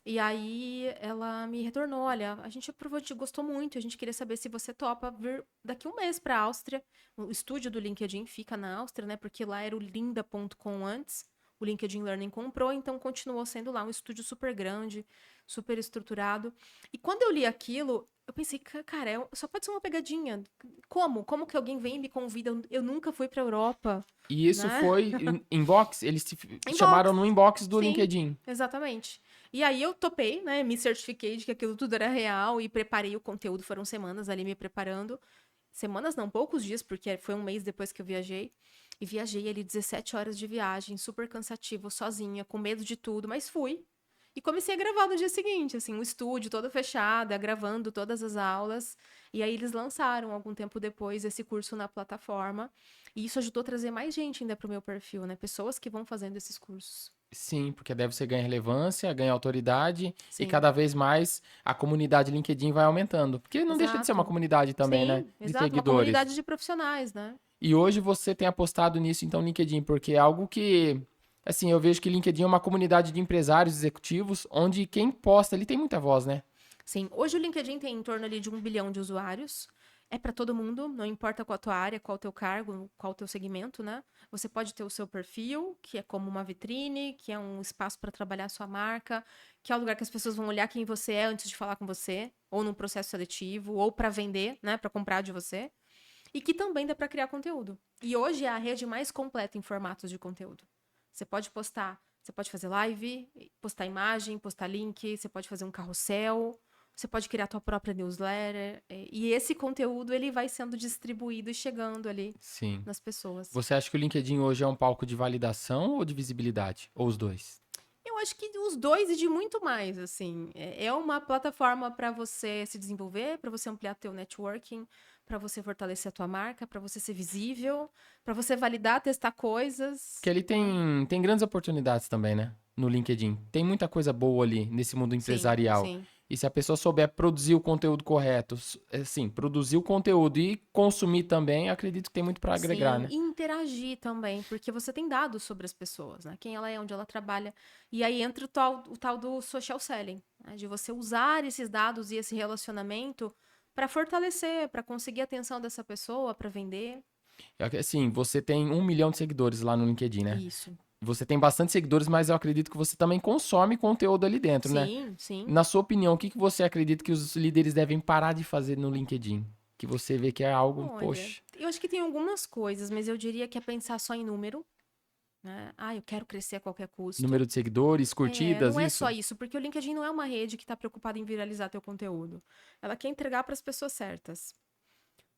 E aí ela me retornou, olha, a gente aprovou, a gente gostou muito, a gente queria saber se você topa vir daqui 1 mês pra Áustria. O estúdio do LinkedIn fica na Áustria, né? Porque lá era o linda.com antes. O LinkedIn Learning comprou, então continuou sendo lá um estúdio super grande, super estruturado. E quando eu li aquilo, eu pensei, cara, só pode ser uma pegadinha. Como? Como que alguém vem e me convida? Eu nunca fui pra Europa, E isso né? foi inbox? Eles te chamaram Inbox. no inbox do Sim, LinkedIn. exatamente. E aí eu topei, né? Me certifiquei de que aquilo tudo era real e preparei o conteúdo. Foram semanas ali me preparando. Semanas não, poucos dias, porque foi 1 mês depois que eu viajei. E viajei ali 17 horas de viagem, super cansativo, sozinha, com medo de tudo, mas fui. E comecei a gravar no dia seguinte, assim, um estúdio todo fechado, gravando todas as aulas. E aí eles lançaram, algum tempo depois, esse curso na plataforma. E isso ajudou a trazer mais gente ainda pro meu perfil, né? Pessoas que vão fazendo esses cursos. Sim, porque deve você ganha relevância, ganha autoridade e Sim, cada vez mais a comunidade LinkedIn vai aumentando. Porque não deixa de ser uma exato. comunidade também, né? Sim, De exato. Uma seguidores. comunidade de profissionais, né? E hoje você tem apostado nisso, então, LinkedIn, porque é algo que, assim, eu vejo que LinkedIn é uma comunidade de empresários executivos, onde quem posta ali tem muita voz, né? Sim, hoje o LinkedIn tem em torno ali de 1 bilhão de usuários. É para todo mundo, não importa qual a tua área, qual o teu cargo, qual o teu segmento, né? Você pode ter o seu perfil, que é como uma vitrine, que é um espaço para trabalhar a sua marca, que é o lugar que as pessoas vão olhar quem você é antes de falar com você, ou num processo seletivo, ou para vender, né, para comprar de você, e que também dá para criar conteúdo. E hoje é a rede mais completa em formatos de conteúdo. Você pode postar, você pode fazer live, postar imagem, postar link, você pode fazer um carrossel, você pode criar a tua própria newsletter, e esse conteúdo ele vai sendo distribuído e chegando ali Sim. nas pessoas. Você acha que o LinkedIn hoje é um palco de validação ou de visibilidade? Ou os dois? Eu acho que os dois e de muito mais, assim. É uma plataforma para você se desenvolver, para você ampliar teu networking, para você fortalecer a tua marca, para você ser visível, para você validar, testar coisas. Porque ele tem grandes oportunidades também, né? No LinkedIn. Tem muita coisa boa ali nesse mundo Sim, empresarial. sim. E se a pessoa souber produzir o conteúdo correto, assim, produzir o conteúdo e consumir também, acredito que tem muito para agregar, Sim, né? e interagir também, porque você tem dados sobre as pessoas, né? Quem ela é, onde ela trabalha. E aí entra o tal do social selling, né? De você usar esses dados e esse relacionamento para fortalecer, para conseguir a atenção dessa pessoa, para vender. Assim, você tem 1 milhão de seguidores lá no LinkedIn, né? Isso. Você tem bastante seguidores, mas eu acredito que você também consome conteúdo ali dentro, né? Sim, sim. Na sua opinião, o que que você acredita que os líderes devem parar de fazer no LinkedIn? Que você vê que é algo, Olha, poxa, eu acho que tem algumas coisas, mas eu diria que é pensar só em número, né? Ah, eu quero crescer a qualquer custo. número de seguidores, É, curtidas, não é só isso? isso, porque o LinkedIn não é uma rede que está preocupada em viralizar teu conteúdo. Ela quer entregar para as pessoas certas.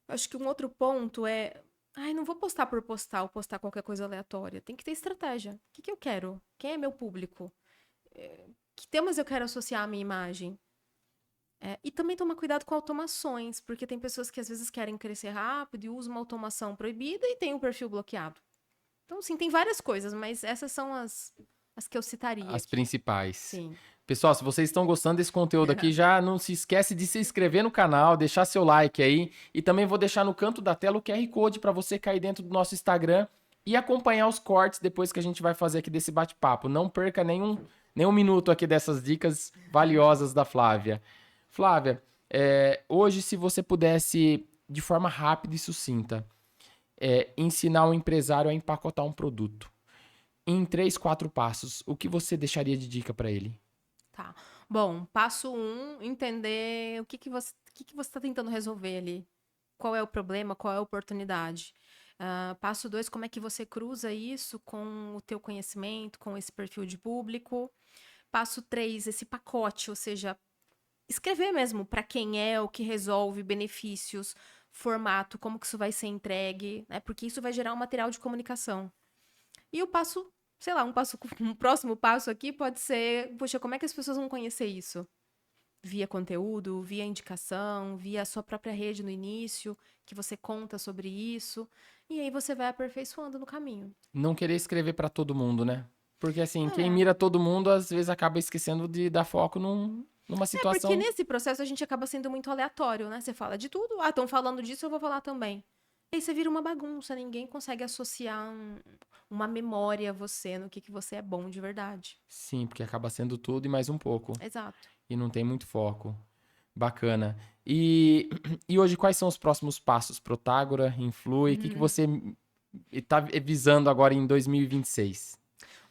Acho que um outro ponto é, ai, não vou postar por postar ou postar qualquer coisa aleatória. Tem que ter estratégia. O que que eu quero? Quem é meu público? Que temas eu quero associar à minha imagem? E também tomar cuidado com automações, porque tem pessoas que às vezes querem crescer rápido e usam uma automação proibida e tem um perfil bloqueado. Então, sim, tem várias coisas, mas essas são as que eu citaria As aqui. principais. Sim. Pessoal, se vocês estão gostando desse conteúdo aqui, já não se esquece de se inscrever no canal, deixar seu like aí e também vou deixar no canto da tela o QR Code para você cair dentro do nosso Instagram e acompanhar os cortes depois que a gente vai fazer aqui desse bate-papo. Não perca nenhum minuto aqui dessas dicas valiosas da Flávia. Flávia, hoje, se você pudesse, de forma rápida e sucinta, ensinar um empresário a empacotar um produto, em 3, 4 passos, o que você deixaria de dica para ele? Tá. Bom, passo um, entender o que que você está tentando resolver ali. Qual é o problema, qual é a oportunidade. Passo dois, como é que você cruza isso com o teu conhecimento, com esse perfil de público. Passo três, esse pacote, ou seja, escrever mesmo para quem é, o que resolve, benefícios, formato, como que isso vai ser entregue, né? Porque isso vai gerar um material de comunicação. E o passo, sei lá, um próximo passo aqui pode ser, poxa, como é que as pessoas vão conhecer isso? Via conteúdo, via indicação, via a sua própria rede no início, que você conta sobre isso, e aí você vai aperfeiçoando no caminho. Não querer escrever para todo mundo, né? Porque assim, quem É, mira todo mundo, às vezes acaba esquecendo de dar foco numa porque situação. nesse processo a gente acaba sendo muito aleatório, né? Você fala de tudo, estão falando disso, eu vou falar também. E aí você vira uma bagunça, ninguém consegue associar uma memória a você, no que você é bom de verdade. Sim, porque acaba sendo tudo e mais um pouco. Exato. E não tem muito foco. Bacana. E, e hoje, quais são os próximos passos? Protágora, Influi, o que você está visando agora em 2026?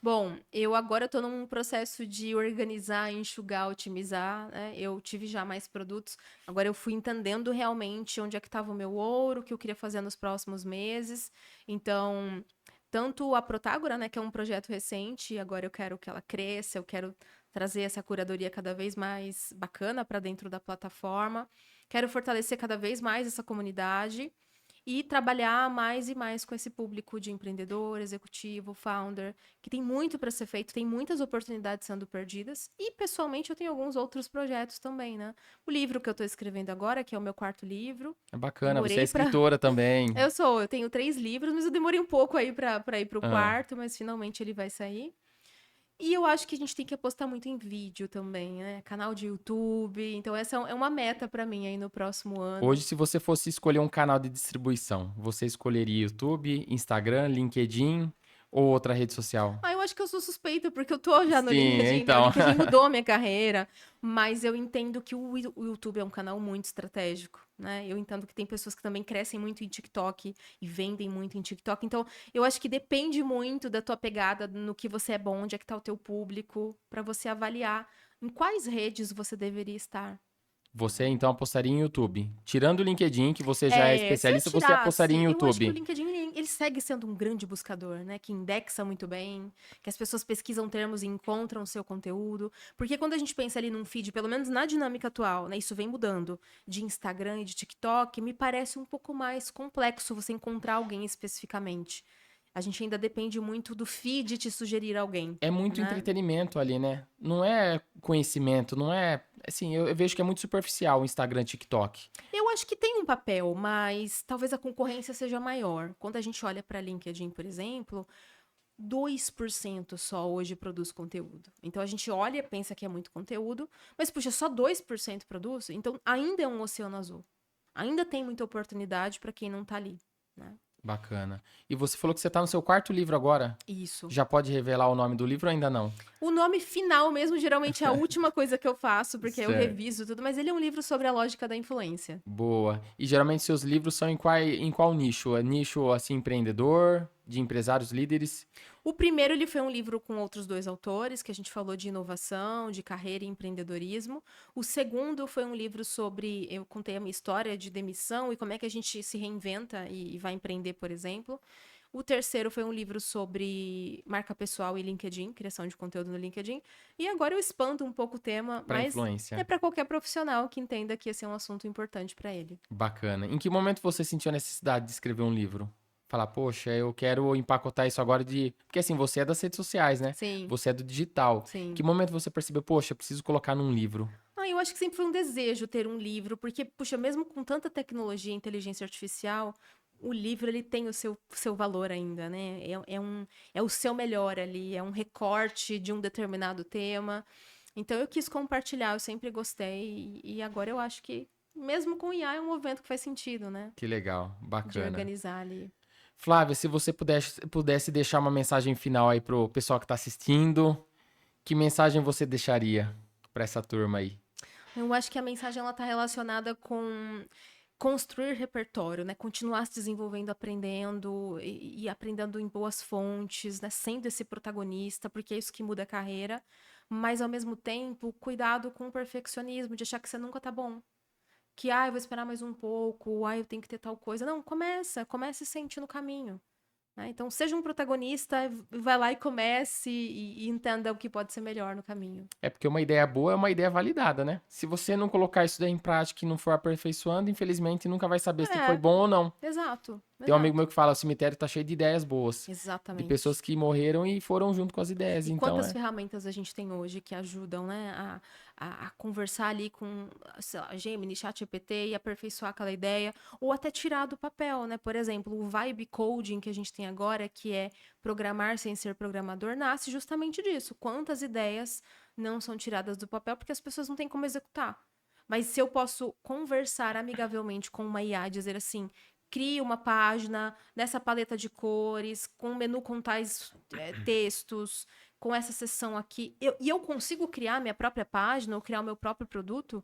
Bom, eu agora estou num processo de organizar, enxugar, otimizar, né? Eu tive já mais produtos, agora eu fui entendendo realmente onde é que estava o meu ouro, o que eu queria fazer nos próximos meses. Então, tanto a Protágora, né, que é um projeto recente, agora eu quero que ela cresça, eu quero trazer essa curadoria cada vez mais bacana para dentro da plataforma. Quero fortalecer cada vez mais essa comunidade e trabalhar mais e mais com esse público de empreendedor, executivo, founder, que tem muito para ser feito, tem muitas oportunidades sendo perdidas. E, pessoalmente, eu tenho alguns outros projetos também, né? O livro que eu estou escrevendo agora, que é o meu quarto livro, É bacana, você é demorei para. escritora também. Eu tenho 3 livros, mas eu demorei um pouco aí para ir para o Ah, quarto, mas finalmente ele vai sair. E eu acho que a gente tem que apostar muito em vídeo também, né? Canal de YouTube. Então, essa é uma meta para mim aí no próximo ano. hoje, se você fosse escolher um canal de distribuição, você escolheria YouTube, Instagram, LinkedIn ou outra rede social? Eu acho que eu sou suspeita, porque eu tô já no Sim, LinkedIn, né? O então. LinkedIn mudou a minha carreira, mas eu entendo que o YouTube é um canal muito estratégico, né? Eu entendo que tem pessoas que também crescem muito em TikTok e vendem muito em TikTok. Então, eu acho que depende muito da tua pegada, no que você é bom, onde é que tá o teu público, pra você avaliar em quais redes você deveria estar. Você então apostaria em YouTube. Tirando o LinkedIn, que você já é Se eu especialista, você apostaria em tirasse, eu acho que o YouTube. LinkedIn ele segue sendo um grande buscador, né? Que indexa muito bem, que as pessoas pesquisam termos e encontram o seu conteúdo. Porque quando a gente pensa ali num feed, pelo menos na dinâmica atual, né? Isso vem mudando de Instagram e de TikTok, me parece um pouco mais complexo você encontrar alguém especificamente. A gente ainda depende muito do feed te sugerir alguém, É muito né? entretenimento ali, né? Não é conhecimento, não é. Assim, eu vejo que é muito superficial o Instagram, TikTok. Eu acho que tem um papel, mas talvez a concorrência seja maior. Quando a gente olha para LinkedIn, por exemplo, 2% só hoje produz conteúdo. Então a gente olha e pensa que é muito conteúdo, mas puxa, só 2% produz? Então ainda é um oceano azul. Ainda tem muita oportunidade para quem não tá ali, né? Bacana. E você falou que você tá no seu quarto livro agora. Isso. Já pode revelar o nome do livro ou ainda não? O nome final mesmo geralmente é a última coisa que eu faço, porque eu Certo. reviso tudo, mas ele é um livro sobre a lógica da influência. Boa. E geralmente seus livros são em qual nicho? É nicho assim empreendedor, de empresários líderes? O primeiro ele foi um livro com outros 2 autores, que a gente falou de inovação, de carreira e empreendedorismo. O segundo foi um livro sobre, eu contei a minha história de demissão e como é que a gente se reinventa e vai empreender, por exemplo. O terceiro foi um livro sobre marca pessoal e LinkedIn, criação de conteúdo no LinkedIn. E agora eu expando um pouco o tema, Para mas é influência. para qualquer profissional que entenda que esse é um assunto importante para ele. Bacana. Em que momento você sentiu a necessidade de escrever um livro? Falar, poxa, eu quero empacotar isso agora de. Porque assim, você é das redes sociais, né? Sim, Você é do digital. Em que sim. momento você percebeu, poxa, eu preciso colocar num livro? Eu acho que sempre foi um desejo ter um livro, porque, puxa, mesmo com tanta tecnologia e inteligência artificial, o livro ele tem o seu valor ainda, né? É o seu melhor ali, é um recorte de um determinado tema. Então eu quis compartilhar, eu sempre gostei, e agora eu acho que, mesmo com IA, é um movimento que faz sentido, né? Que legal, De bacana. organizar ali. Flávia, se você pudesse deixar uma mensagem final aí pro pessoal que tá assistindo, que mensagem você deixaria para essa turma aí? Eu acho que a mensagem ela tá relacionada com construir repertório, né? Continuar se desenvolvendo, aprendendo e aprendendo em boas fontes, né? Sendo esse protagonista, porque é isso que muda a carreira. Mas, ao mesmo tempo, cuidado com o perfeccionismo, de achar que você nunca tá bom. Que, eu vou esperar mais um pouco, eu tenho que ter tal coisa. Não, comece sentindo o caminho. Né? Então, seja um protagonista, vai lá e comece e entenda o que pode ser melhor no caminho. É porque uma ideia boa é uma ideia validada, né? Se você não colocar isso daí em prática e não for aperfeiçoando, infelizmente nunca vai saber se foi É, bom ou não. exato. Tem um amigo Exato. meu que fala, o cemitério tá cheio de ideias boas. De Exatamente. pessoas que morreram e foram junto com as ideias. E Então, quantas ferramentas a gente tem hoje que ajudam, né, a conversar ali com, sei lá, Gemini, ChatGPT e aperfeiçoar aquela ideia, ou até tirar do papel, né? Por exemplo, o vibe coding que a gente tem agora, que é programar sem ser programador, nasce justamente disso. Quantas ideias não são tiradas do papel porque as pessoas não têm como executar. Mas se eu posso conversar amigavelmente com uma IA, dizer assim, crie uma página nessa paleta de cores, com um menu com tais textos, com essa seção aqui, e eu consigo criar minha própria página ou criar o meu próprio produto,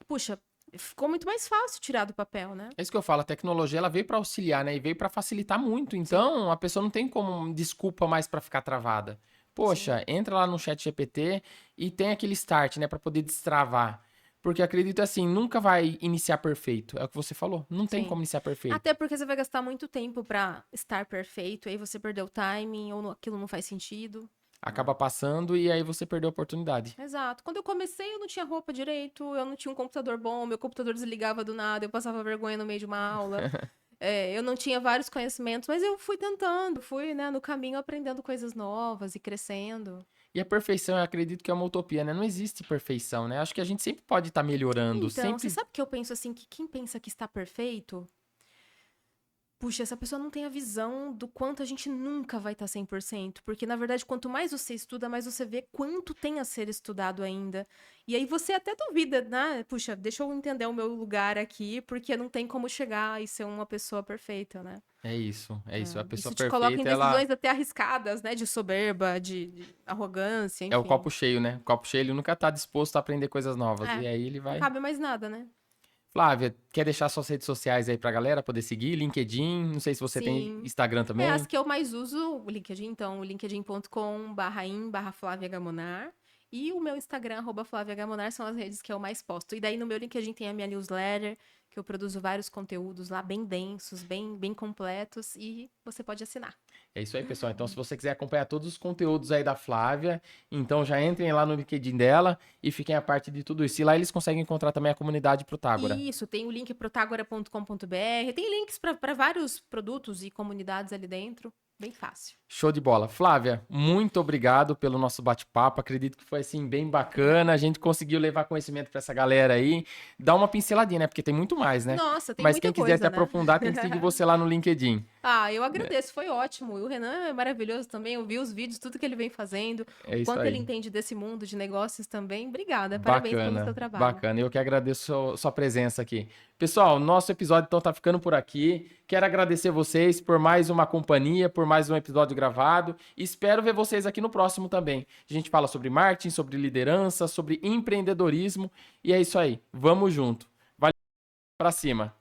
puxa, ficou muito mais fácil tirar do papel, né? é isso que eu falo, a tecnologia ela veio para auxiliar, né? E veio para facilitar muito. Sim, Então, a pessoa não tem como desculpa mais para ficar travada. sim. Poxa, entra lá no chat GPT e tem aquele start, né, para poder destravar. Porque acredito assim, nunca vai iniciar perfeito. É o que você falou, não tem Sim. como iniciar perfeito. Até porque você vai gastar muito tempo pra estar perfeito, aí você perdeu o timing, ou aquilo não faz sentido. Né? Acaba passando e aí você perdeu a oportunidade. Exato. Quando eu comecei, eu não tinha roupa direito, eu não tinha um computador bom, meu computador desligava do nada, eu passava vergonha no meio de uma aula. Eu não tinha vários conhecimentos, mas eu fui tentando, fui, né, no caminho aprendendo coisas novas e crescendo. E a perfeição, eu acredito que é uma utopia, né? Não existe perfeição, né? Acho que a gente sempre pode estar melhorando, Então, você sempre. sabe que eu penso assim, que quem pensa que está perfeito, puxa, essa pessoa não tem a visão do quanto a gente nunca vai estar 100%, porque na verdade, quanto mais você estuda, mais você vê quanto tem a ser estudado ainda. E aí você até duvida, né? Puxa, deixa eu entender o meu lugar aqui, porque não tem como chegar e ser uma pessoa perfeita, né? É isso, é isso. A pessoa Isso te coloca em perfeita, ela decisões até arriscadas, né? De soberba, de arrogância, é o enfim. copo cheio, né? O copo cheio, ele nunca tá disposto a aprender coisas novas. É, E aí ele não vai. cabe mais nada, né? Flávia, quer deixar suas redes sociais aí pra galera poder seguir? LinkedIn, não sei se você tem Sim. Instagram As também. que eu mais uso, o LinkedIn, então, o linkedin.com/in/Flávia Gamonar. E o meu Instagram, @Flávia Gamonar, são as redes que eu mais posto. E daí no meu LinkedIn tem a minha newsletter, que eu produzo vários conteúdos lá bem densos, bem completos, e você pode assinar. É isso aí, pessoal. Então, se você quiser acompanhar todos os conteúdos aí da Flávia, então já entrem lá no LinkedIn dela e fiquem a parte de tudo isso. E lá eles conseguem encontrar também a comunidade Protágora. Isso, tem o link protagora.com.br, tem links para vários produtos e comunidades ali dentro, bem fácil. Show de bola. Flávia, muito obrigado pelo nosso bate-papo. Acredito que foi assim bem bacana. A gente conseguiu levar conhecimento para essa galera aí. Dá uma pinceladinha, né? Porque tem muito mais, né? Nossa, tem Mas quem muita quiser se coisa, né? aprofundar tem que seguir você lá no LinkedIn. Eu agradeço, foi ótimo. E o Renan é maravilhoso também, eu vi os vídeos, tudo que ele vem fazendo, É o isso quanto ele aí. entende desse mundo de negócios também. Obrigada, parabéns pelo seu Bacana, trabalho. bacana. Eu que agradeço sua presença aqui. Pessoal, nosso episódio então tá ficando por aqui. Quero agradecer vocês por mais uma companhia, por mais um episódio gravado. Espero ver vocês aqui no próximo também. A gente fala sobre marketing, sobre liderança, sobre empreendedorismo e é isso aí. Vamos junto. Valeu pra cima.